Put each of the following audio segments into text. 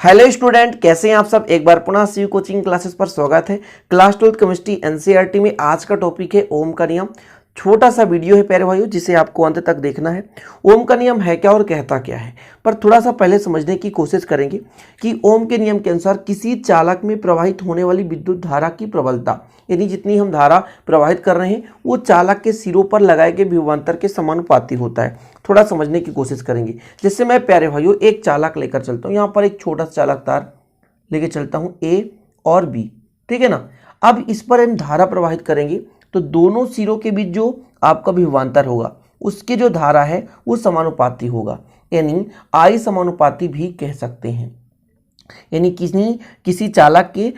Hello student, कैसे हैं आप सब। एक बार पुनः सीयू कोचिंग क्लासेस पर स्वागत है। क्लास 12 केमिस्ट्री एनसीईआरटी में आज का टॉपिक है ओम का नियम। छोटा सा वीडियो है प्यारे भाइयों, जिसे आपको अंत तक देखना है। ओम का नियम है क्या और कहता क्या है, पर थोड़ा सा पहले समझने की कोशिश करेंगे कि ओम के नियम के अनुसार किसी चालक में प्रवाहित होने वाली विद्युत धारा की प्रबलता, यानी जितनी हम धारा प्रवाहित कर रहे हैं वो चालक के सिरों पर लगाए गए विभवांतर के समानुपाती होता है। थोड़ा समझने की कोशिश करेंगे। जैसे मैं प्यारे भाइयों एक चालक लेकर चलता हूँ, यहाँ पर एक छोटा सा चालक तार लेकर चलता हूँ ए और बी, ठीक है ना। अब इस पर हम धारा प्रवाहित करेंगे तो दोनों सिरों के बीच जो आपका विभवांतर होगा उसकी जो धारा है वो समानुपाती होगा, यानी आई समानुपाती भी कह सकते हैं। यानी किसी चालक के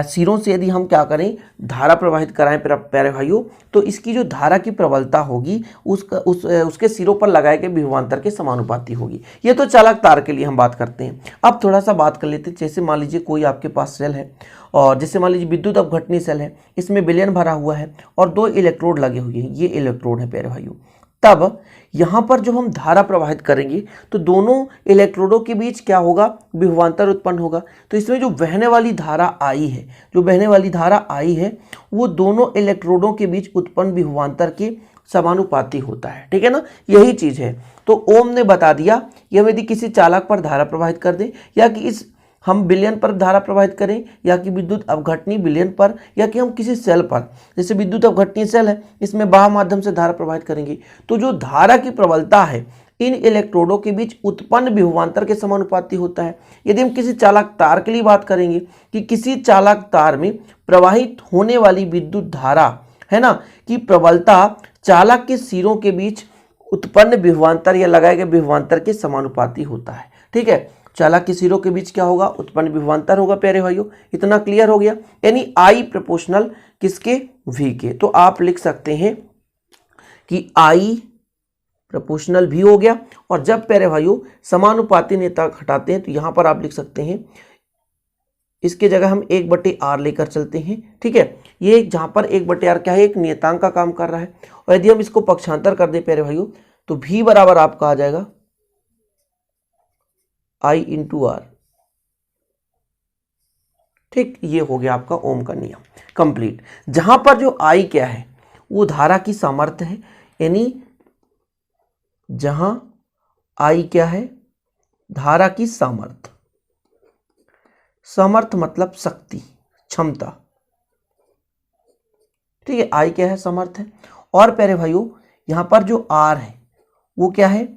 सिरों से यदि हम क्या करें, धारा प्रवाहित कराएं प्यारे भाइयों, तो इसकी जो धारा की प्रबलता होगी उसके सिरों पर लगाए गए विभवांतर के समानुपाती होगी। ये तो चालक तार के लिए हम बात करते हैं। अब थोड़ा सा बात कर लेते हैं। जैसे मान लीजिए कोई आपके पास सेल है, और जैसे मान लीजिए विद्युत अपघटनी सेल है, इसमें विलयन भरा हुआ है और दो इलेक्ट्रोड लगे हुए हैं। ये इलेक्ट्रोड है प्यारे भाइयों। तब यहाँ पर जो हम धारा प्रवाहित करेंगे तो दोनों इलेक्ट्रोडों के बीच क्या होगा, विभवांतर उत्पन्न होगा। तो इसमें जो बहने वाली धारा आई है वो दोनों इलेक्ट्रोडों के बीच उत्पन्न विभवांतर के समानुपाती होता है, ठीक है ना। यही चीज है। तो ओम ने बता दिया कि हम यदि किसी चालक पर धारा प्रवाहित कर दें, या कि हम विलयन पर धारा प्रवाहित करें, या कि विद्युत अपघटनी विलयन पर, या कि हम किसी सेल पर, जैसे विद्युत अपघटनी सेल है, इसमें बाह्य माध्यम से धारा प्रवाहित करेंगे, तो जो धारा की प्रबलता है इन इलेक्ट्रोडों के बीच उत्पन्न विभवांतर के समानुपाती होता है। यदि हम किसी चालक तार के लिए बात करेंगे कि किसी चालक तार में प्रवाहित होने वाली विद्युत धारा है ना कि प्रबलता चालक के सिरों के बीच उत्पन्न विभवांतर या लगाए गए विभवांतर के समानुपाती होता है, ठीक है। चालक के सिरों के बीच क्या होगा, उत्पन्न विभवांतर होगा प्यारे भाइयों। इतना क्लियर हो गया। यानी आई प्रोपोर्शनल किसके, वी के। तो आप लिख सकते हैं कि आई प्रोपोर्शनल भी हो गया। और जब प्यारे भाइयों समानुपाती नेता हटाते हैं तो यहां पर आप लिख सकते हैं, इसके जगह हम 1/r लेकर चलते हैं, ठीक है। ये जहां पर 1/r क्या है, एक नियतांक का काम कर रहा है। और यदि हम इसको पक्षांतर कर दें प्यारे भाइयों तो v बराबर आपका आ जाएगा I इंटू आर, ठीक। ये हो गया आपका ओम का नियम कंप्लीट। जहां पर जो I क्या है वो धारा की सामर्थ्य है, यानी जहां I क्या है, धारा की सामर्थ्य। सामर्थ्य मतलब शक्ति, क्षमता, ठीक है। I क्या है, सामर्थ्य है। और प्यारे भाइयों यहां पर जो R है वो क्या है,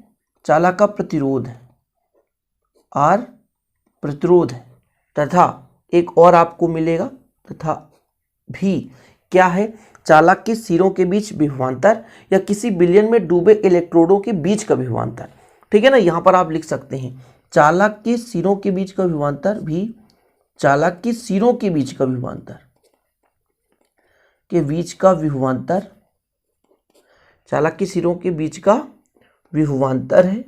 चालक का प्रतिरोध है। R प्रतिरोध है, तथा एक और आपको मिलेगा, तथा भी क्या है, चालक के सिरों के बीच विभवांतर या किसी विलयन में डूबे इलेक्ट्रोडों के बीच का विभवांतर, ठीक है ना। यहां पर आप लिख सकते हैं चालक के सिरों के बीच का विभवांतर भी, चालक के सिरों के बीच का विभवांतर चालक के सिरों के बीच का विभवांतर है,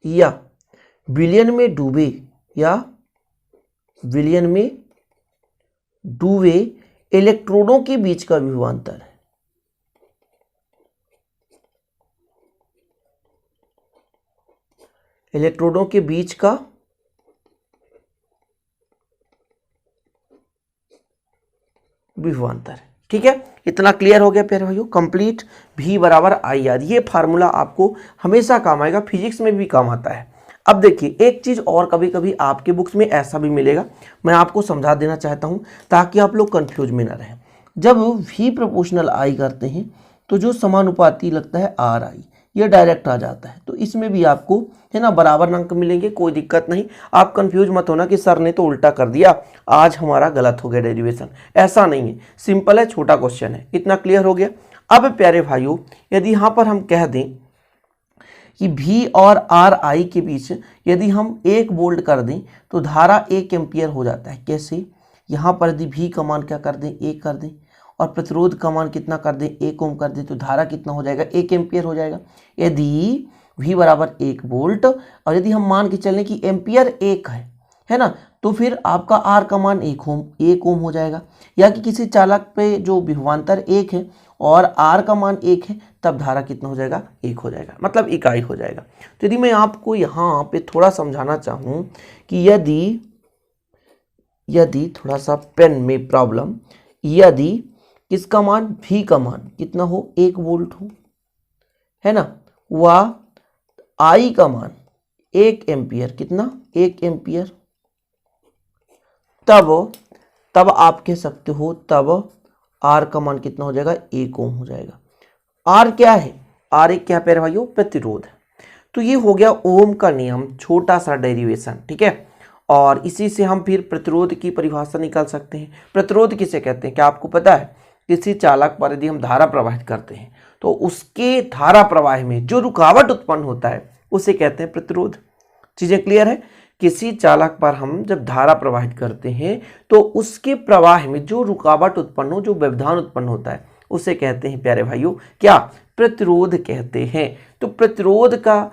या विलयन में डूबे इलेक्ट्रोडों के बीच का विभवांतर है। इलेक्ट्रोडों के बीच का विभवांतर है, ठीक है। इतना क्लियर हो गया प्यारे भाइयों, कंप्लीट। v बराबर आई आर, ये फार्मूला आपको हमेशा काम आएगा, फिजिक्स में भी काम आता है। अब देखिए एक चीज और, कभी कभी आपके बुक्स में ऐसा भी मिलेगा, मैं आपको समझा देना चाहता हूं ताकि आप लोग कंफ्यूज में ना रहें। जब v प्रोपोर्शनल आई करते हैं तो जो समानुपाती लगता है आर आई, ये डायरेक्ट आ जाता है। तो इसमें भी आपको है ना बराबर अंक मिलेंगे, कोई दिक्कत नहीं। आप कंफ्यूज मत होना कि सर ने तो उल्टा कर दिया, आज हमारा गलत हो गया डेरिवेशन। ऐसा नहीं है, सिंपल है, छोटा क्वेश्चन है। इतना क्लियर हो गया। अब प्यारे भाइयों यदि यहाँ पर हम कह दें कि V और आर आई के बीच यदि हम 1 वोल्ट कर दें तो धारा 1 एम्पियर हो जाता है। कैसे, यहाँ पर यदि V का मान क्या कर दें, 1 कर दें, और प्रतिरोध का मान कितना कर दें, 1 ओम कर दें, तो धारा कितना हो जाएगा, 1 एम्पियर हो जाएगा। यदि V बराबर 1 वोल्ट, और यदि हम मान के चलें कि एम्पियर 1 है ना, तो फिर आपका आर का मान 1 ओम हो जाएगा, या कि किसी चालक पे जो विभवांतर 1 है और आर का मान 1 है, तब धारा कितना हो जाएगा, 1 हो जाएगा, मतलब इकाई हो जाएगा। तो यदि मैं आपको यहाँ पे थोड़ा समझाना चाहूँ कि यदि थोड़ा सा पेन में प्रॉब्लम, यदि किसका मान, V का मान कितना हो, 1 वोल्ट हो, है ना, व I का मान 1 एम्पियर, कितना, 1 एम्पियर, तब आप कह सकते हो, तब R का मान कितना हो जाएगा, 1 ओम हो जाएगा। R क्या है, R एक क्या प्यारे भाइयों, प्रतिरोध है। तो ये हो गया ओम का नियम, छोटा सा डेरिवेशन, ठीक है। और इसी से हम फिर प्रतिरोध की परिभाषा निकाल सकते हैं। प्रतिरोध किसे कहते हैं, क्या आपको पता है? किसी चालक पर यदि हम धारा प्रवाहित करते हैं तो उसके धारा प्रवाह में जो रुकावट उत्पन्न होता है उसे कहते हैं प्रतिरोध। चीजें क्लियर है? किसी चालक पर हम जब धारा प्रवाहित करते हैं तो उसके प्रवाह में जो रुकावट उत्पन्न हो, जो व्यवधान उत्पन्न होता है, उसे कहते हैं प्यारे भाइयों क्या, प्रतिरोध कहते हैं। तो प्रतिरोध का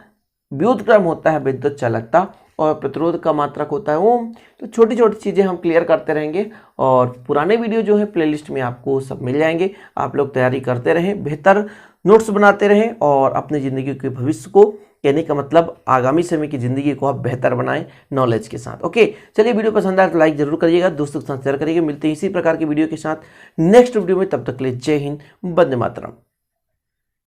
व्युत्क्रम होता है विद्युत चालकता और प्रतिरोध का मात्रक होता है ओम। तो छोटी छोटी चीजें हम क्लियर करते रहेंगे और पुराने वीडियो जो है प्लेलिस्ट में आपको सब मिल जाएंगे। आप लोग तैयारी करते रहें, बेहतर नोट्स बनाते रहें और अपनी जिंदगी के भविष्य को, कहने का मतलब आगामी समय की जिंदगी को आप बेहतर बनाएं नॉलेज के साथ। ओके, चलिए वीडियो पसंद आए तो लाइक जरूर करिएगा, दोस्तों के साथ शेयर करिएगा। मिलते हैं इसी प्रकार की वीडियो के साथ नेक्स्ट वीडियो में, तब तक के लिए जय हिंद, वंदे मातरम।